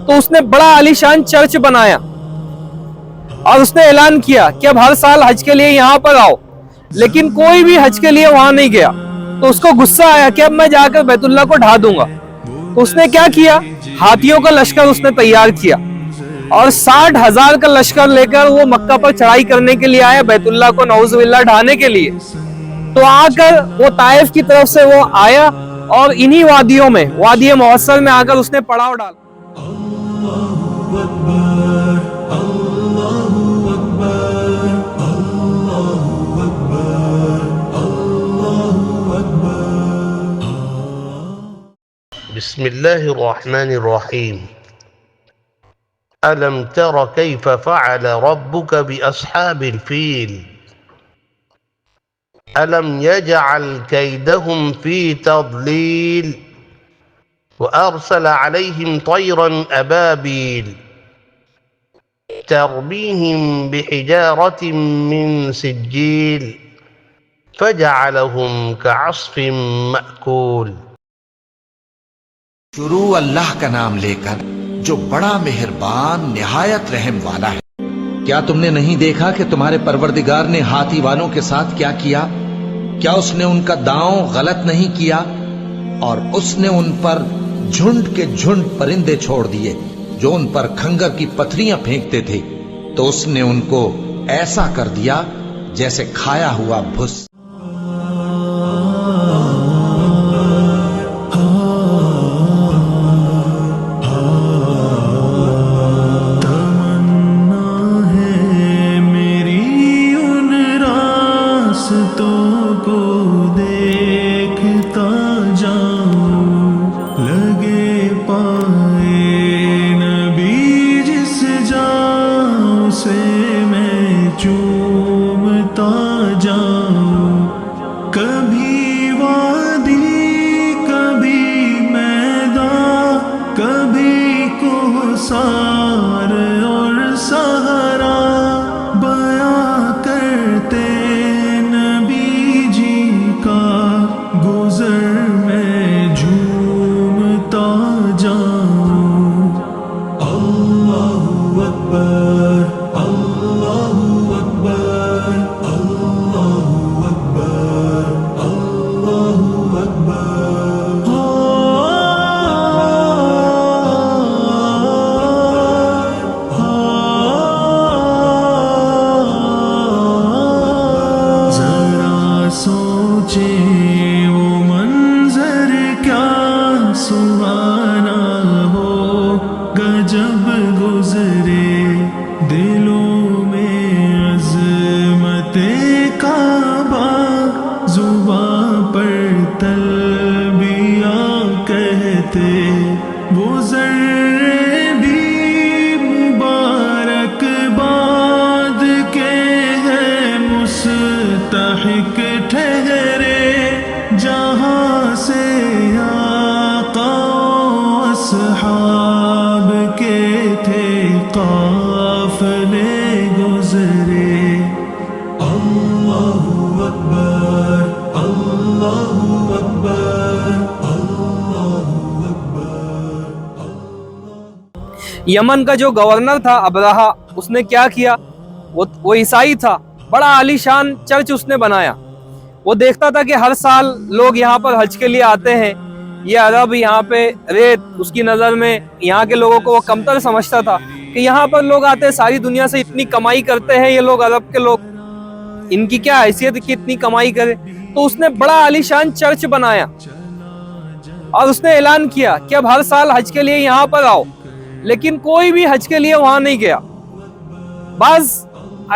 تو اس نے بڑا عالیشان چرچ بنایا اور اس نے اعلان کیا کہ اب ہر سال حج کے لیے یہاں پر آؤ، لیکن کوئی بھی حج کے لیے وہاں نہیں گیا۔ تو اس کو غصہ آیا کہ اب میں جا کر بیت اللہ کو ڈھا دوں گا۔ تو اس نے کیا کیا، ہاتھیوں کا لشکر اس نے تیار کیا اور 60,000 کا لشکر لے کر وہ مکہ پر چڑھائی کرنے کے لیے آیا، بیت اللہ کو نعوذ باللہ ڈھانے کے لیے۔ تو آ کر وہ طائف کی طرف سے وہ آیا اور انہی وادیوں میں، وادی محصر میں آ کر اس نے پڑاؤ ڈالا۔ بسم اللہ الرحمن الرحیم۔ ألم تر كيف فعل ربك بأصحاب الفيل ألم يجعل كيدهم في تضليل وأرسل عليهم طيرا أبابيل ترميهم بحجارة من سجيل فجعلهم كعصف مأكول۔ شروع اللہ کا نام لے کر جو بڑا مہربان نہایت رحم والا ہے۔ کیا تم نے نہیں دیکھا کہ تمہارے پروردگار نے ہاتھی والوں کے ساتھ کیا کیا؟ کیا اس نے ان کا داؤں غلط نہیں کیا؟ اور اس نے ان پر جھنڈ کے جھنڈ پرندے چھوڑ دیے جو ان پر کھنگر کی پتھریاں پھینکتے تھے، تو اس نے ان کو ایسا کر دیا جیسے کھایا ہوا بھس۔ یمن کا جو گورنر تھا ابرہہ، اس نے کیا کیا، وہ عیسائی تھا، بڑا عالیشان چرچ اس نے بنایا۔ وہ دیکھتا تھا کہ ہر سال لوگ یہاں پر حج کے لیے آتے ہیں، یہ عرب یہاں پہ ریت، اس کی نظر میں یہاں کے لوگوں کو وہ کمتر سمجھتا تھا کہ یہاں پر لوگ آتے ہیں، ساری دنیا سے اتنی کمائی کرتے ہیں یہ لوگ، عرب کے لوگ، ان کی کیا حیثیت کہ اتنی کمائی کرے۔ تو اس نے بڑا عالیشان چرچ بنایا اور اس نے اعلان کیا کہ اب ہر سال حج کے لیے یہاں پر آؤ، لیکن کوئی بھی حج کے لیے وہاں نہیں گیا۔ بعض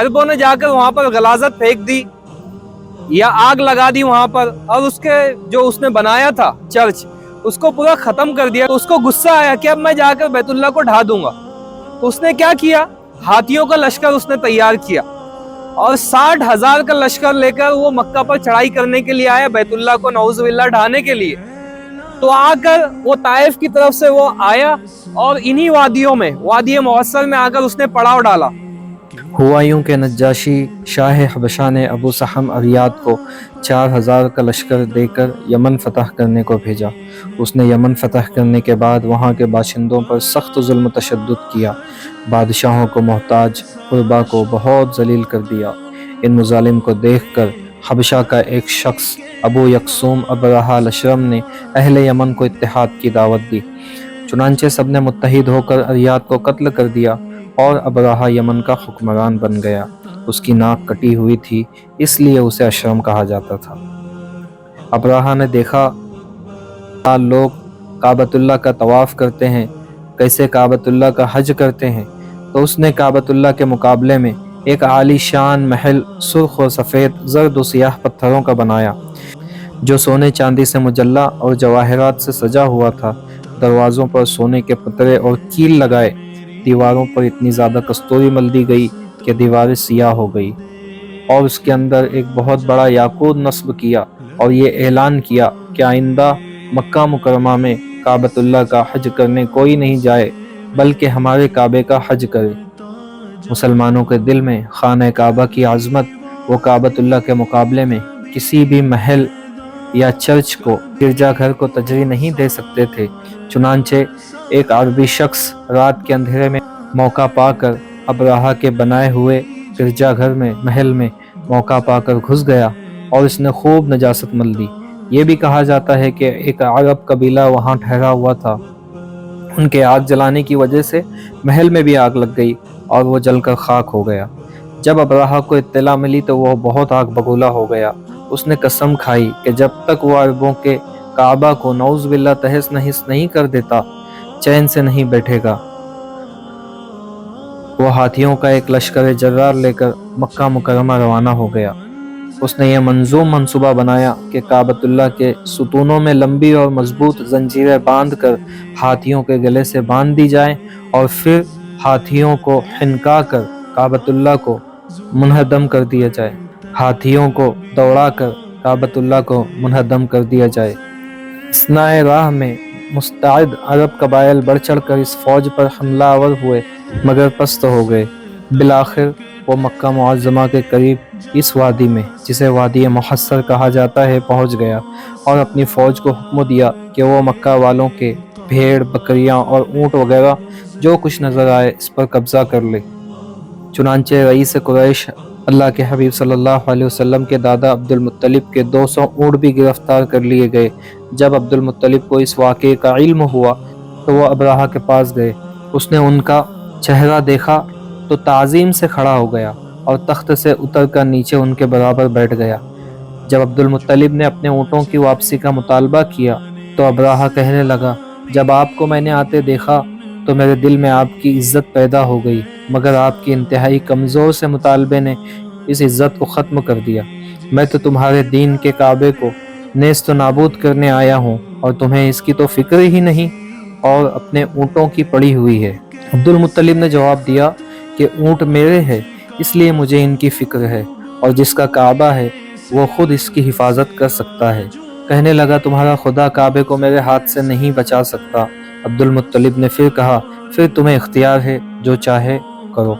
عربوں نے جا کر وہاں پر غلاظت پھینک دی یا آگ لگا دی وہاں پر، اور اس کے جو اس نے بنایا تھا چرچ، اس کو پورا ختم کر دیا۔ تو اس کو غصہ آیا کہ اب میں جا کر بیت اللہ کو ڈھا دوں گا۔ تو اس نے کیا کیا، ہاتھیوں کا لشکر اس نے تیار کیا اور 60,000 کا لشکر لے کر وہ مکہ پر چڑھائی کرنے کے لیے آیا، بیت اللہ کو نعوذ باللہ ڈھانے کے لیے۔ تو آ کر وہ طائف کی طرف سے وہ آیا اور انہی وادیوں میں، وادی محصر میں آ کر اس نے پڑاؤ ڈالا۔ ہوا یوں کہ نجاشی شاہ حبشہ نے ابو سہم اریاد کو 4000 کا لشکر دے کر یمن فتح کرنے کو بھیجا۔ اس نے یمن فتح کرنے کے بعد وہاں کے باشندوں پر سخت ظلم و تشدد کیا، بادشاہوں کو محتاج غربا کو بہت ذلیل کر دیا۔ ان مظالم کو دیکھ کر حبشہ کا ایک شخص ابو یکسوم ابرہہ الاشرم نے اہل یمن کو اتحاد کی دعوت دی۔ چنانچہ سب نے متحد ہو کر اریاد کو قتل کر دیا اور ابرہہ یمن کا حکمران بن گیا۔ اس کی ناک کٹی ہوئی تھی، اس لیے اسے اشرم کہا جاتا تھا۔ ابرہہ نے دیکھا لوگ کعبۃ اللہ کا طواف کرتے ہیں، کیسے کعبۃ اللہ کا حج کرتے ہیں، تو اس نے کعبۃ اللہ کے مقابلے میں ایک عالی شان محل سرخ و سفید، زرد و سیاہ پتھروں کا بنایا، جو سونے چاندی سے مجلہ اور جواہرات سے سجا ہوا تھا۔ دروازوں پر سونے کے پترے اور کیل لگائے، دیواروں پر اتنی زیادہ کستوری مل دی گئی کہ دیواریں سیاہ ہو گئی، اور اس کے اندر ایک بہت بڑا یاقوت نصب کیا اور یہ اعلان کیا کہ آئندہ مکہ مکرمہ میں کعبۃ اللہ کا حج کرنے کوئی نہیں جائے بلکہ ہمارے کعبے کا حج کرے۔ مسلمانوں کے دل میں خانہ کعبہ کی عظمت وہ کعبۃ اللہ کے مقابلے میں کسی بھی محل یا چرچ کو، گرجا گھر کو ترجیح نہیں دے سکتے تھے۔ چنانچہ ایک عربی شخص رات کے اندھیرے میں موقع پا کر ابرہہ کے بنائے ہوئے گرجا گھر میں، محل میں موقع پا کر گھس گیا اور اس نے خوب نجاست مل دی۔ یہ بھی کہا جاتا ہے کہ ایک عرب قبیلہ وہاں ٹھہرا ہوا تھا، ان کے آگ جلانے کی وجہ سے محل میں بھی آگ لگ گئی اور وہ جل کر خاک ہو گیا۔ جب ابرہہ کو اطلاع ملی تو وہ بہت آگ بگولا ہو گیا۔ اس نے قسم کھائی کہ جب تک وہ عربوں کے کعبہ کو نعوذ باللہ تہس نہس نہیں کر دیتا، چین سے نہیں بیٹھے گا۔ وہ ہاتھیوں کا ایک لشکر جرار لے کر مکہ مکرمہ روانہ ہو گیا۔ اس نے یہ منظوم منصوبہ بنایا کہ کعبۃ اللہ کے ستونوں میں لمبی اور مضبوط زنجیریں باندھ کر ہاتھیوں کے گلے سے باندھ دی جائیں اور پھر ہاتھیوں کو حنکا کر کعبۃ اللہ کو منہدم کر دیا جائے، ہاتھیوں کو دوڑا کر کعبۃ اللہ کو منہدم کر دیا جائے۔ اثناء راہ میں مستعد عرب قبائل بڑھ چڑھ کر اس فوج پر حملہ آور ہوئے مگر پست ہو گئے۔ بالآخر وہ مکہ معظمہ کے قریب اس وادی میں، جسے وادی محصر کہا جاتا ہے، پہنچ گیا اور اپنی فوج کو حکم دیا کہ وہ مکہ والوں کے بھیڑ، بکریاں اور اونٹ وغیرہ جو کچھ نظر آئے اس پر قبضہ کر لے۔ چنانچہ رئیس قریش اللہ کے حبیب صلی اللہ علیہ وسلم کے دادا عبد المطلب کے 200 اونٹ بھی گرفتار کر لیے گئے۔ جب عبد المطلب کو اس واقعے کا علم ہوا تو وہ ابرہہ کے پاس گئے۔ اس نے ان کا چہرہ دیکھا تو تعظیم سے کھڑا ہو گیا اور تخت سے اتر کر نیچے ان کے برابر بیٹھ گیا۔ جب عبد المطلب نے اپنے اونٹوں کی واپسی کا مطالبہ کیا تو ابرہہ کہنے لگا، جب آپ کو میں نے آتے دیکھا تو میرے دل میں آپ کی عزت پیدا ہو گئی، مگر آپ کی انتہائی کمزور سے مطالبے نے اس عزت کو ختم کر دیا۔ میں تو تمہارے دین کے کعبے کو نیست و نابود کرنے آیا ہوں اور تمہیں اس کی تو فکر ہی نہیں اور اپنے اونٹوں کی پڑی ہوئی ہے۔ عبد المطلب نے جواب دیا کہ اونٹ میرے ہیں، اس لیے مجھے ان کی فکر ہے، اور جس کا کعبہ ہے وہ خود اس کی حفاظت کر سکتا ہے۔ کہنے لگا، تمہارا خدا کعبے کو میرے ہاتھ سے نہیں بچا سکتا۔ عبد المطلب نے پھر کہا، پھر تمہیں اختیار ہے، جو چاہے کرو۔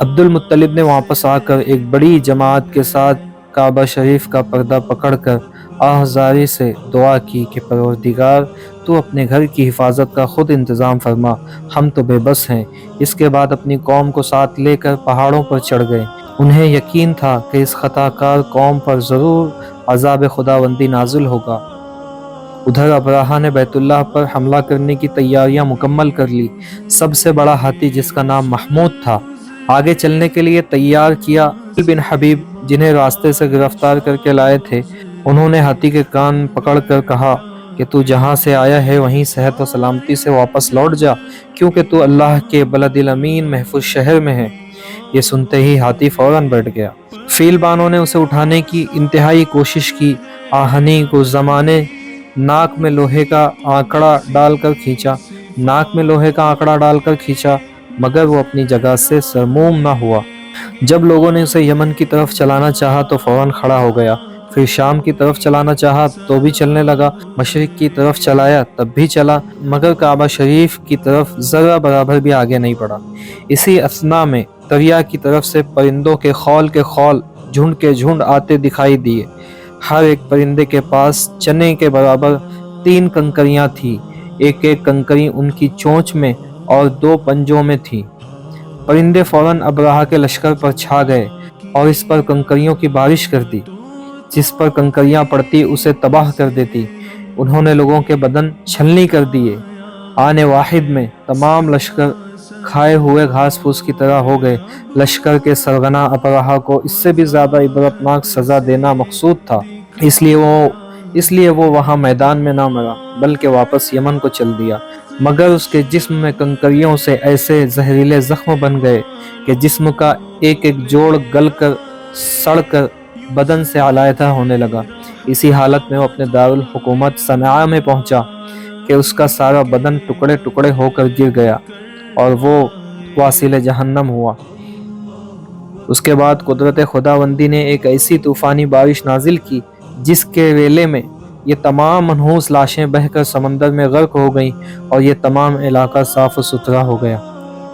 عبد المطلب نے واپس آ کر ایک بڑی جماعت کے ساتھ کعبہ شریف کا پردہ پکڑ کر آہذاری سے دعا کی کہ پروردگار، تو اپنے گھر کی حفاظت کا خود انتظام فرما، ہم تو بے بس ہیں۔ اس کے بعد اپنی قوم کو ساتھ لے کر پہاڑوں پر چڑھ گئے۔ انہیں یقین تھا کہ اس خطا کار قوم پر ضرور عذاب خداوندی نازل ہوگا۔ ادھر ابرہہ نے بیت اللہ پر حملہ کرنے کی تیاریاں مکمل کر لی۔ سب سے بڑا ہاتھی، جس کا نام محمود تھا، آگے چلنے کے لیے تیار کیا۔ بن حبیب، جنہیں راستے سے گرفتار کر کے لائے تھے، انہوں نے ہاتھی کے کان پکڑ کر کہا کہ تو جہاں سے آیا ہے وہیں صحت و سلامتی سے واپس لوٹ جا، کیونکہ تو اللہ کے بلد الامین محفوظ شہر میں ہے۔ یہ سنتے ہی ہاتھی فوراً بیٹھ گیا۔ فیل بانوں نے اسے اٹھانے کی انتہائی کوشش کی۔ آہنی کو زمانے ناک میں لوہے کا آنکڑا ڈال کر کھینچا، مگر وہ اپنی جگہ سے سرموم نہ ہوا۔ جب لوگوں نے اسے یمن کی طرف چلانا چاہا تو فوراً کھڑا ہو گیا، پھر شام کی طرف چلانا چاہا تو بھی چلنے لگا، مشرق کی طرف چلایا تب بھی چلا، مگر کعبہ شریف کی طرف ذرہ برابر بھی آگے نہیں بڑھا۔ اسی اثنا میں دریا کی طرف سے پرندوں کے خول جھنڈ کے جھنڈ آتے دکھائی دیے۔ ہر ایک پرندے کے پاس چنے کے برابر 3 کنکریاں تھیں، ایک ایک کنکری ان کی چونچ میں اور 2 پنجوں میں تھی۔ پرندے فوراً ابرہہ کے لشکر پر چھا گئے اور اس پر کنکریوں کی بارش کر دی، جس پر کنکریاں پڑتی اسے تباہ کر دیتی۔ انہوں نے لوگوں کے بدن چھلنی کر دیے۔ آنے واحد میں تمام لشکر کھائے ہوئے گھاس پھوس کی طرح ہو گئے۔ لشکر کے سرغنہ ابرہہ کو اس سے بھی زیادہ عبرتناک سزا دینا مقصود تھا، اس لیے وہ وہاں میدان میں نہ مرا بلکہ واپس یمن کو چل دیا، مگر اس کے جسم میں کنکریوں سے ایسے زہریلے زخم بن گئے کہ جسم کا ایک ایک جوڑ گل کر سڑ کر بدن سے علیحدہ ہونے لگا۔ اسی حالت میں وہ اپنے دارالحکومت صنعاء میں پہنچا کہ اس کا سارا بدن ٹکڑے ٹکڑے ہو کر گر گیا اور وہ واصل جہنم ہوا۔ اس کے بعد قدرت خداوندی نے ایک ایسی طوفانی بارش نازل کی جس کے ویلے میں یہ تمام منحوس لاشیں بہہ کر سمندر میں غرق ہو گئیں اور یہ تمام علاقہ صاف و ستھرا ہو گیا۔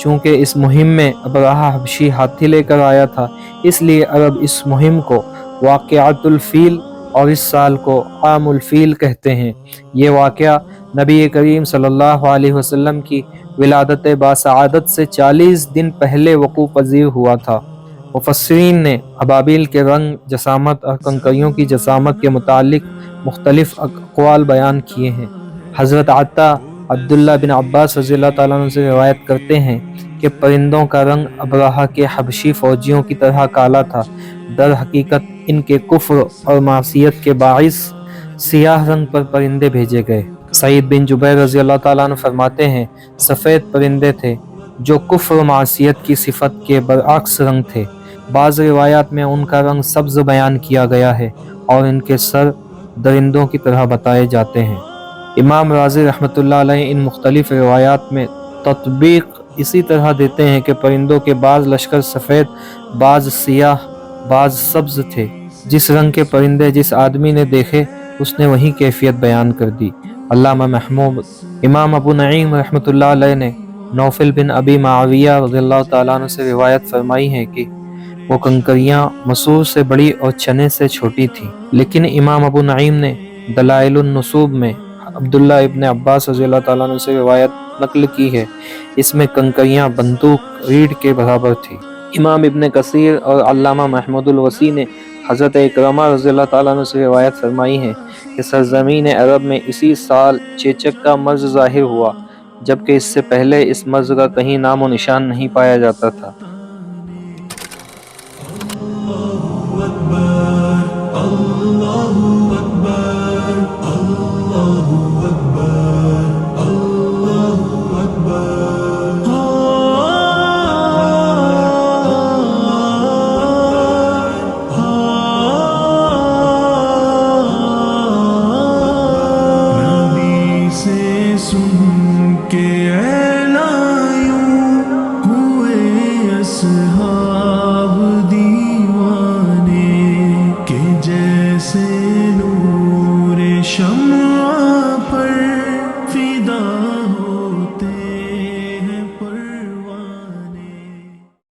چونکہ اس مہم میں ابرہہ حبشی ہاتھی لے کر آیا تھا، اس لیے عرب اس مہم کو واقعۃ الفیل اور اس سال کو عام الفیل کہتے ہیں۔ یہ واقعہ نبی کریم صلی اللہ علیہ وسلم کی ولادت باسعادت سے 40 دن پہلے وقوع پذیر ہوا تھا۔ مفسرین نے ابابیل کے رنگ، جسامت اور کنکریوں کی جسامت کے متعلق مختلف اقوال بیان کیے ہیں۔ حضرت عطا عبداللہ بن عباس رضی اللہ تعالیٰ عنہ سے روایت کرتے ہیں کہ پرندوں کا رنگ ابرہہ کے حبشی فوجیوں کی طرح کالا تھا، در حقیقت ان کے کفر اور معصیت کے باعث سیاہ رنگ پر پرندے بھیجے گئے۔ سعید بن جبیر رضی اللہ تعالیٰ عنہ فرماتے ہیں سفید پرندے تھے جو کفر و معصیت کی صفت کے برعکس رنگ تھے۔ بعض روایات میں ان کا رنگ سبز بیان کیا گیا ہے اور ان کے سر درندوں کی طرح بتائے جاتے ہیں۔ امام رازی رحمۃ اللہ علیہ ان مختلف روایات میں تطبیق اسی طرح دیتے ہیں کہ پرندوں کے بعض لشکر سفید، بعض سیاہ، بعض سبز تھے۔ جس رنگ کے پرندے جس آدمی نے دیکھے اس نے وہی کیفیت بیان کر دی۔ علامہ محمود امام ابو نعیم رحمۃ اللہ علیہ نے نوفل بن ابی معاویہ رضی اللہ تعالیٰ عنہ سے روایت فرمائی ہے کہ وہ کنکریاں مسور سے بڑی اور چنے سے چھوٹی تھیں، لیکن امام ابو نعیم نے دلائل النصوب میں عبداللہ ابن عباس رضی اللہ تعالیٰ عنہ سے روایت نقل کی ہے، اس میں کنکریاں بندوق ریڑھ کے برابر تھی۔ امام ابن کثیر اور علامہ محمود الوسیع نے حضرت اکرمہ رضی اللہ تعالیٰ عنہ سے روایت فرمائی ہے کہ سرزمین عرب میں اسی سال چیچک کا مرض ظاہر ہوا، جبکہ اس سے پہلے اس مرض کا کہیں نام و نشان نہیں پایا جاتا تھا۔